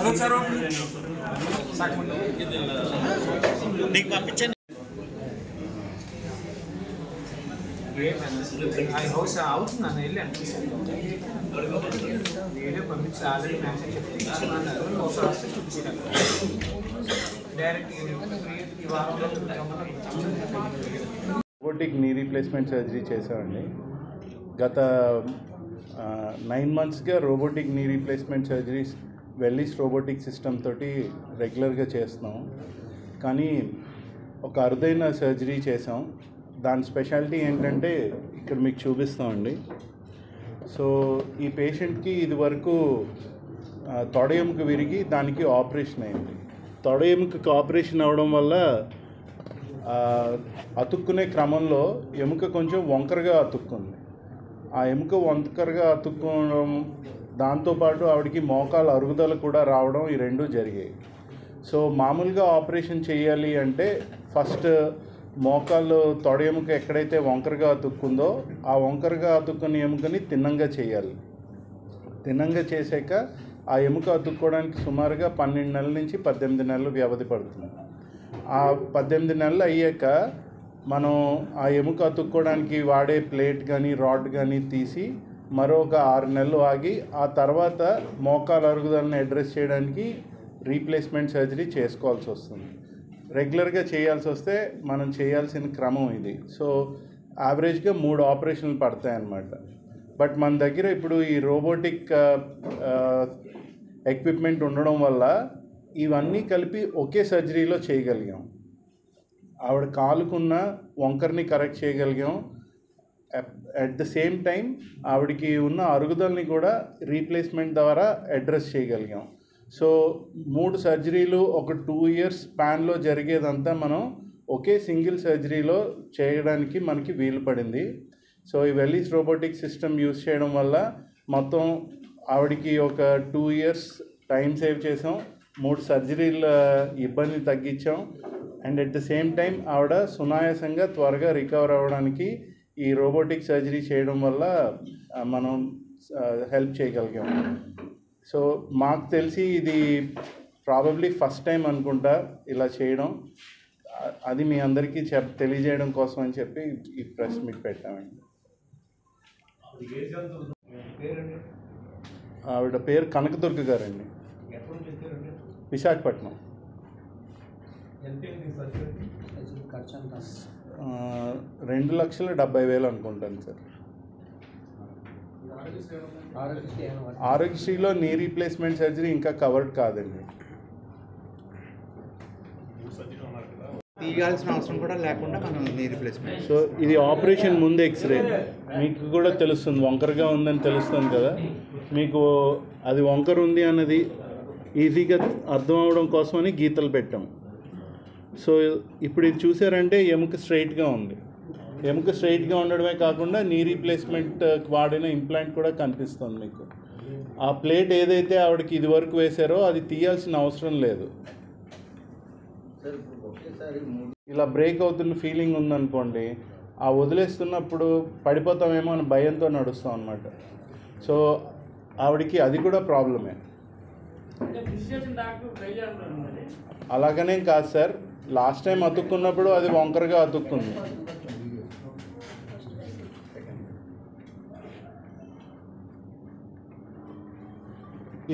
అదొకసారి నీకు పంపించండి. హౌస్ అవుతుందని వెళ్ళాను వీడియో పంపించి ఆల్రెడీ మ్యాసేజ్ చెప్తే ఒకసారి వస్తే చూపించాను డైరెక్ట్ ఈ వారంలో రోబోటిక్ నీ రీప్లేస్మెంట్ సర్జరీ చేసామండి. గత 9 monthsగా robotic knee replacement surgeries Velys robotic system తోటి రెగ్యులర్గా చేస్తున్నాం. కానీ ఒక అరుదైన సర్జరీ చేసాం. దాని స్పెషాలిటీ ఏంటంటే ఇక్కడ మీకు చూపిస్తామండి. సో ఈ పేషెంట్కి ఇది వరకు తొడ ఎముక విరిగి దానికి ఆపరేషన్ అయింది. తొడ ఎముకకి ఆపరేషన్ అవ్వడం వల్ల అతుక్కునే క్రమంలో ఎముక కొంచెం వంకరగా అతుక్కుంది. ఆ ఎముక వంకరగా అతుక్కోవడం దాంతోపాటు ఆవిడకి మోకాలు అరుగుదల కూడా రావడం, ఈ రెండూ జరిగాయి. సో మామూలుగా ఆపరేషన్ చేయాలి అంటే ఫస్ట్ మోకాలు తొడ ఎముక ఎక్కడైతే వంకరగా అతుక్కుందో ఆ వంకరగా అతుక్కున్న ఎముకని తిన్నంగా చేయాలి. తిన్నంగా చేశాక ఆ ఎముక అతుక్కోవడానికి సుమారుగా 12 నెలల నుంచి 18 నెలలు వ్యవధి పడుతుంది. ఆ 18 నెలలు అయ్యాక మనం ఆ ఎముక అతుక్కోవడానికి వాడే ప్లేట్ కానీ రాడ్ కానీ తీసి మరొక 6 నెలలు ఆగి ఆ తర్వాత మోకాలు అరుగుదలను అడ్రస్ చేయడానికి రీప్లేస్మెంట్ సర్జరీ చేసుకోవాల్సి వస్తుంది. రెగ్యులర్గా చేయాల్సి వస్తే మనం చేయాల్సిన క్రమం ఇది. సో యావరేజ్గా 3 ఆపరేషన్లు పడతాయన్నమాట. బట్ మన దగ్గర ఇప్పుడు ఈ రోబోటిక్ ఎక్విప్మెంట్ ఉండడం వల్ల ఇవన్నీ కలిపి ఒకే సర్జరీలో చేయగలిగాం. ఆవిడ కాలుకున్న వంకర్ని కరెక్ట్ చేయగలిగాం. అట్ ద సేమ్ టైం ఆవిడకి ఉన్న అరుగుదలని కూడా రీప్లేస్మెంట్ ద్వారా అడ్రస్ చేయగలిగాం. సో 3 సర్జరీలు ఒక 2 years స్పాన్లో జరిగేదంతా మనం ఒకే సింగిల్ సర్జరీలో చేయడానికి మనకి వీలు పడింది. సో ఈ వెల్లీస్ రోబోటిక్ సిస్టమ్ యూజ్ చేయడం వల్ల మొత్తం ఆవిడకి ఒక 2 years టైం సేవ్ చేసాం, 3 సర్జరీల ఇబ్బంది తగ్గించాం. And at the same time ఆవిడ సునాయాసంగా త్వరగా రికవర్ అవ్వడానికి ఈ రోబోటిక్ సర్జరీ చేయడం వల్ల మనం హెల్ప్ చేయగలిగాం. సో మాకు తెలిసి ఇది ప్రాబబ్లీ ఫస్ట్ టైం అనుకుంటా ఇలా చేయడం. అది మీ అందరికీ తెలియజేయడం కోసం అని చెప్పి ఈ ప్రెస్ మీట్ పెట్టామండి. ఆవిడ పేరు కనకదుర్గ గారండి, విశాఖపట్నం. 2,70,000 అనుకుంటాను సార్. ఆరోగ్యశ్రీలో నీ రీప్లేస్మెంట్ సర్జరీ ఇంకా కవర్డ్ కాదండి. తీయాల్సిన అవసరం కూడా లేకుండా మనం నీ రీప్లేస్మెంట్. సో ఇది ఆపరేషన్ ముందు ఎక్స్రే మీకు కూడా తెలుస్తుంది, వంకరగా ఉందని తెలుస్తుంది కదా. మీకు అది వంకర ఉంది అన్నది ఈజీగా అర్థం అవడం కోసమని గీతలు పెట్టాం. సో ఇప్పుడు ఇది చూసారంటే ఎముక స్ట్రైట్గా ఉంది. ఎముక స్ట్రైట్గా ఉండడమే కాకుండా నీ రీప్లేస్మెంట్ వాడిన ఇంప్లాంట్ కూడా కనిపిస్తుంది మీకు. ఆ ప్లేట్ ఏదైతే ఆవిడకి ఇది వరకు వేశారో అది తీయాల్సిన అవసరం లేదు. ఇలా బ్రేక్ అవుతున్న ఫీలింగ్ ఉందనుకోండి, ఆ వదిలేస్తున్నప్పుడు పడిపోతామేమో అని భయంతో నడుస్తాం అన్నమాట. సో ఆవిడకి అది కూడా ప్రాబ్లమే. అలాగనే కాదు సార్, లాస్ట్ టైం అతుక్కున్నప్పుడు అది వంకరగా అతుక్కుంది.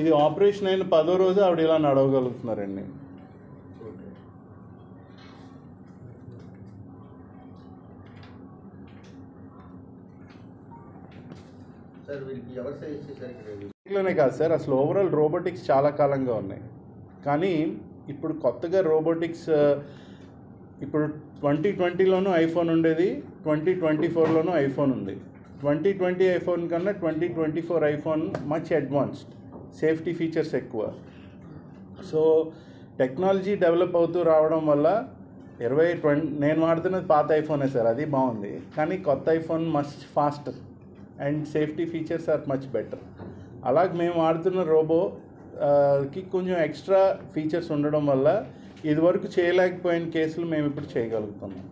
ఇది ఆపరేషన్ అయిన 10వ రోజు ఆవిడ ఇలా నడవగలుగుతున్నారండి. ఇట్లనే కాదు సార్, అసలు ఓవరాల్ రోబోటిక్స్ చాలా కాలంగా ఉన్నాయి. కానీ ఇప్పుడు కొత్తగా రోబోటిక్స్ ఇప్పుడు 2020లోనూ ఐఫోన్ ఉండేది, 2024లోనూ ఐఫోన్ ఉంది. 2020 ఐఫోన్ కన్నా 2024 iPhone much advanced, safety features ఎక్కువ. సో టెక్నాలజీ డెవలప్ అవుతూ రావడం వల్ల 2020 నేను వాడుతున్నది పాత ఐఫోనే సార్, అది బాగుంది. కానీ కొత్త iPhone much faster and safety features are much better. అలాగే మేము వాడుతున్న రోబోకి కొంచెం ఎక్స్ట్రా ఫీచర్స్ ఉండడం వల్ల ఇదివరకు చేయలేకపోయిన కేసులు మేము ఇప్పుడు చేయగలుగుతున్నాం.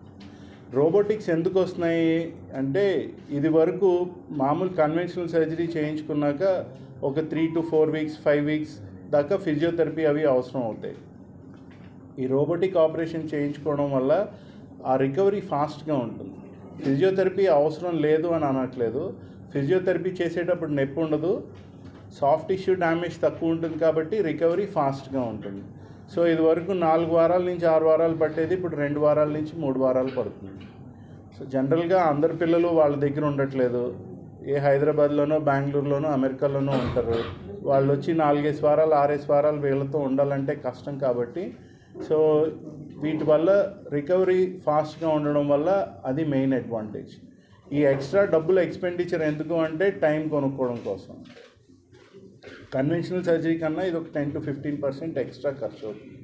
రోబోటిక్స్ ఎందుకు వస్తున్నాయి అంటే, ఇది వరకు మామూలు కన్వెన్షనల్ సర్జరీ చేయించుకున్నాక ఒక 3 to 4 weeks 5 weeks దాకా ఫిజియోథెరపీ అవి అవసరం అవుతాయి. ఈ రోబోటిక్ ఆపరేషన్ చేయించుకోవడం వల్ల ఆ రికవరీ ఫాస్ట్గా ఉంటుంది. ఫిజియోథెరపీ అవసరం లేదు అని అనట్లేదు. ఫిజియోథెరపీ చేసేటప్పుడు నొప్పి ఉండదు, సాఫ్ట్ టిష్యూ డ్యామేజ్ తక్కువ ఉంటుంది కాబట్టి రికవరీ ఫాస్ట్గా ఉంటుంది. సో ఇది వరకు 4 వారాల నుంచి 6 వారాలు పట్టేది ఇప్పుడు 2 వారాల నుంచి 3 వారాలు పడుతుంది. సో జనరల్గా అందరు పిల్లలు వాళ్ళ దగ్గర ఉండట్లేదు. ఏ హైదరాబాద్లోనో బెంగళూరులోనో అమెరికాలోనో ఉంటారు. వాళ్ళు వచ్చి 4 వారాలు 6 వారాలు వీళ్ళతో ఉండాలంటే కష్టం కాబట్టి సో వీటి వల్ల రికవరీ ఫాస్ట్గా ఉండడం వల్ల అది మెయిన్ అడ్వాంటేజ్. ఈ ఎక్స్ట్రా డబ్బులు ఎక్స్పెండిచర్ ఎందుకు అంటే టైం కొనుక్కోవడం కోసం. కన్వెన్షనల్ సర్జరీ కన్నా ఇది ఒక 10 to 15% ఎక్స్ట్రా ఖర్చు అవుతుంది.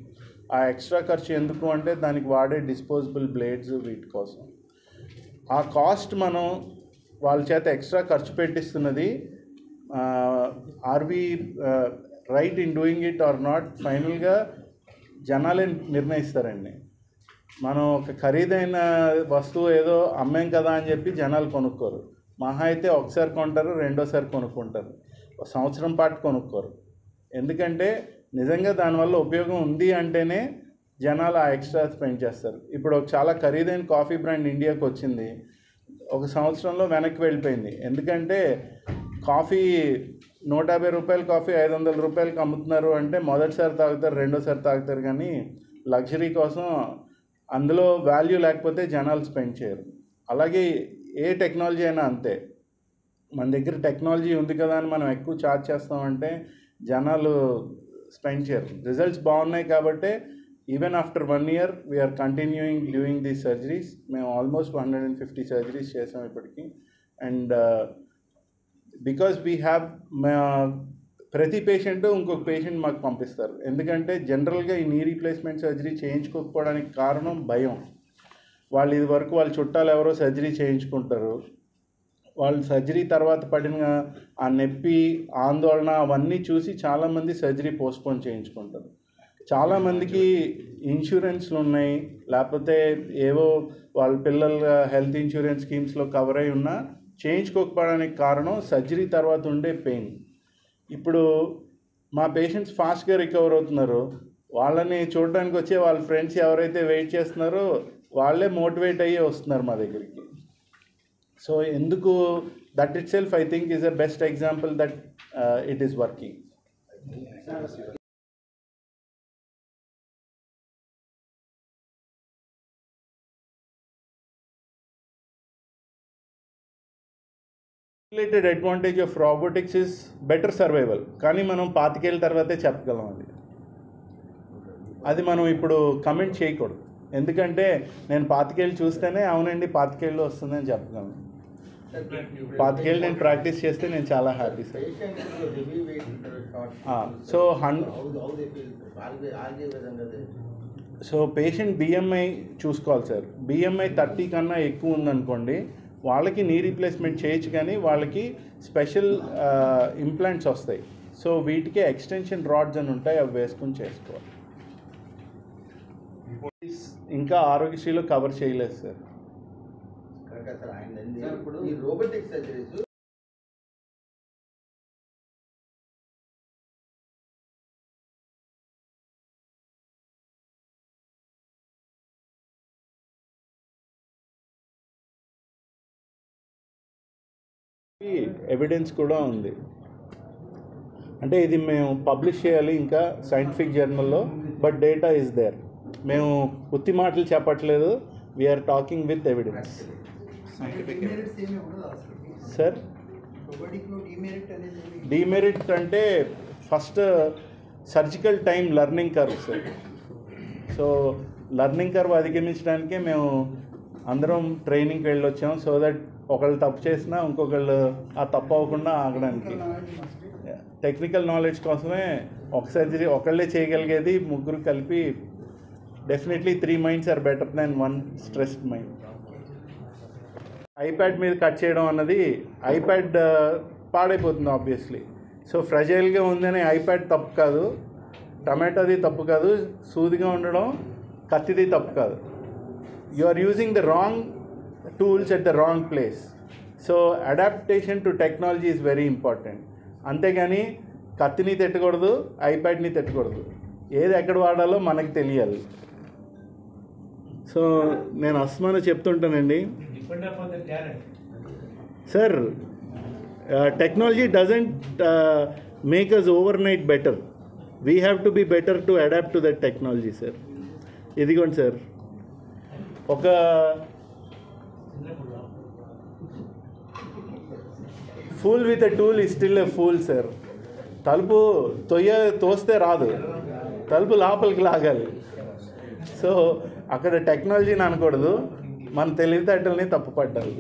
ఆ ఎక్స్ట్రా ఖర్చు ఎందుకు అంటే దానికి వాడే డిస్పోజబుల్ బ్లేడ్స్ వీటి కోసం. ఆ కాస్ట్ మనం వాళ్ళ చేత ఎక్స్ట్రా ఖర్చు పెట్టిస్తున్నది are we right in doing it or not ఫైనల్గా జనాలే నిర్ణయిస్తారండి. మనం ఒక ఖరీదైన వస్తువు ఏదో అమ్మేం కదా అని చెప్పి జనాలు కొనుక్కోరు. మహా అయితే ఒకసారి కొంటారు, రెండోసారి కొనుక్కుంటారు, ఒక సంవత్సరం పాటు కొనుక్కోరు. ఎందుకంటే నిజంగా దానివల్ల ఉపయోగం ఉంది అంటేనే జనాలు ఆ ఎక్స్ట్రా స్పెండ్ చేస్తారు. ఇప్పుడు చాలా ఖరీదైన కాఫీ బ్రాండ్ ఇండియాకి వచ్చింది, ఒక సంవత్సరంలో వెనక్కి వెళ్ళిపోయింది. ఎందుకంటే కాఫీ 150 రూపాయల కాఫీ 500 రూపాయలకి అమ్ముతున్నారు అంటే మొదటిసారి తాగుతారు, రెండోసారి తాగుతారు, కానీ లగ్జరీ కోసం అందులో వాల్యూ లేకపోతే జనాలు స్పెండ్ చేయరు. అలాగే ఏ టెక్నాలజీ అయినా అంతే. మన దగ్గర టెక్నాలజీ ఉంది కదా అని మనం ఎక్కువ ఛార్జ్ చేస్తామంటే జనాలు స్పెండ్ చేయరు. రిజల్ట్స్ బాగున్నాయి కాబట్టి even after 1 year we're continuing doing these surgeries. మేము ఆల్మోస్ట్ 150 సర్జరీస్ చేసాం ఇప్పటికీ. అండ్ బికాజ్ వీ హ్యావ్ ప్రతి పేషెంట్ ఇంకొక పేషెంట్ మాకు పంపిస్తారు. ఎందుకంటే జనరల్గా ఈ నీ రీప్లేస్మెంట్ సర్జరీ చేయించుకోకపోవడానికి కారణం భయం. వాళ్ళు ఇది వరకు వాళ్ళ చుట్టాలు ఎవరో సర్జరీ చేయించుకుంటారు, వాళ్ళు సర్జరీ తర్వాత పడిన ఆ నొప్పి, ఆందోళన అవన్నీ చూసి చాలామంది సర్జరీ పోస్ట్పోన్ చేయించుకుంటారు. చాలామందికి ఇన్సూరెన్స్లు ఉన్నాయి, లేకపోతే ఏవో వాళ్ళ పిల్లల హెల్త్ ఇన్సూరెన్స్ స్కీమ్స్లో కవర్ అయి ఉన్నా చేయించుకోకపోవడానికి కారణం సర్జరీ తర్వాత ఉండే పెయిన్. ఇప్పుడు మా పేషెంట్స్ ఫాస్ట్గా రికవర్ అవుతున్నారు, వాళ్ళని చూడడానికి వచ్చే వాళ్ళ ఫ్రెండ్స్ ఎవరైతే వెయిట్ చేస్తున్నారో వాళ్ళే మోటివేట్ అయ్యి వస్తున్నారు మా దగ్గరికి. సో ఎందుకు that it self I think is a best example that it is working. Related advantage of robotics is better survival. కానీ మనం 25 ఏళ్ళ తర్వాతే చెప్పగలం అది మనం ఇప్పుడు కమెంట్ చేయకూడదు. ఎందుకంటే నేను 25 ఏళ్ళు చూస్తేనే అవునండి 25 ఏళ్ళు వస్తుందని చెప్పగలను. 25 ఏళ్ళు నేను ప్రాక్టీస్ చేస్తే నేను చాలా happy sir. So patient BMI చూసుకోవాలి సార్. బిఎంఐ 30 కన్నా ఎక్కువ ఉందనుకోండి, వాళ్ళకి నీ రీప్లేస్మెంట్ చేయొచ్చు, కానీ వాళ్ళకి స్పెషల్ ఇంప్లాంట్స్ వస్తాయి. సో వీటికి ఎక్స్టెన్షన్ రాడ్స్ అని ఉంటాయి, అవి వేసుకొని చేసుకోవాలి. ఇంకా ఆరోగ్యశ్రీలో కవర్ చేయలేదు సార్. ఇప్పుడు ఈ రోబోటిక్ సర్జరీస్ ఎవిడెన్స్ కూడా ఉంది. అంటే ఇది మేము పబ్లిష్ చేయాలి ఇంకా సైంటిఫిక్ జర్నల్లో, బట్ డేటా ఈజ్ దేర్. మేము ఉత్తి మాటలు చెప్పట్లేదు, we are talking with evidence. Sir demerit అంటే first surgical time learning curve sir. So learning curve అధిగమించడానికే మేము అందరం ట్రైనింగ్కి వెళ్ళొచ్చాం. సో దట్ ఒకళ్ళు తప్పు చేసినా ఇంకొకళ్ళు ఆ తప్పు అవ్వకుండా ఆగడానికి. టెక్నికల్ నాలెడ్జ్ కోసమే ఒక సర్జరీ ఒకళ్ళే చేయగలిగేది, ముగ్గురు కలిపి definitely 3 minds are better than 1 stressed mind. IPad మీద కట్ చేయడం అన్నది, ఐప్యాడ్ పాడైపోతుంది ఆబ్వియస్లీ. సో ఫ్రెజైల్గా ఉందని ఐప్యాడ్ తప్పు కాదు, టమాటోది తప్పు కాదు, సూదిగా ఉండడం కత్తిది తప్పు కాదు. You are using the wrong tools at the wrong place. So adaptation to technology is very important. అంతేగాని కత్తిని తిట్టకూడదు, ఐప్యాడ్ని తిట్టకూడదు. ఏది ఎక్కడ వాడాలో మనకి తెలియాలి. సో నేను అస్మాను చెప్తుంటానండి, sir technology doesn't make us overnight better. We have to be better to adapt to that technology sir. ఇదిగోండి సార్, ఒక fool with a tool is still a fool sir. తలుపు తోస్తే రాదు, తలుపు లోపలికి లాగాలి. సో అక్కడ టెక్నాలజీని అనకూడదు, మన తెలివితేటల్ని తప్పుపట్టాలి.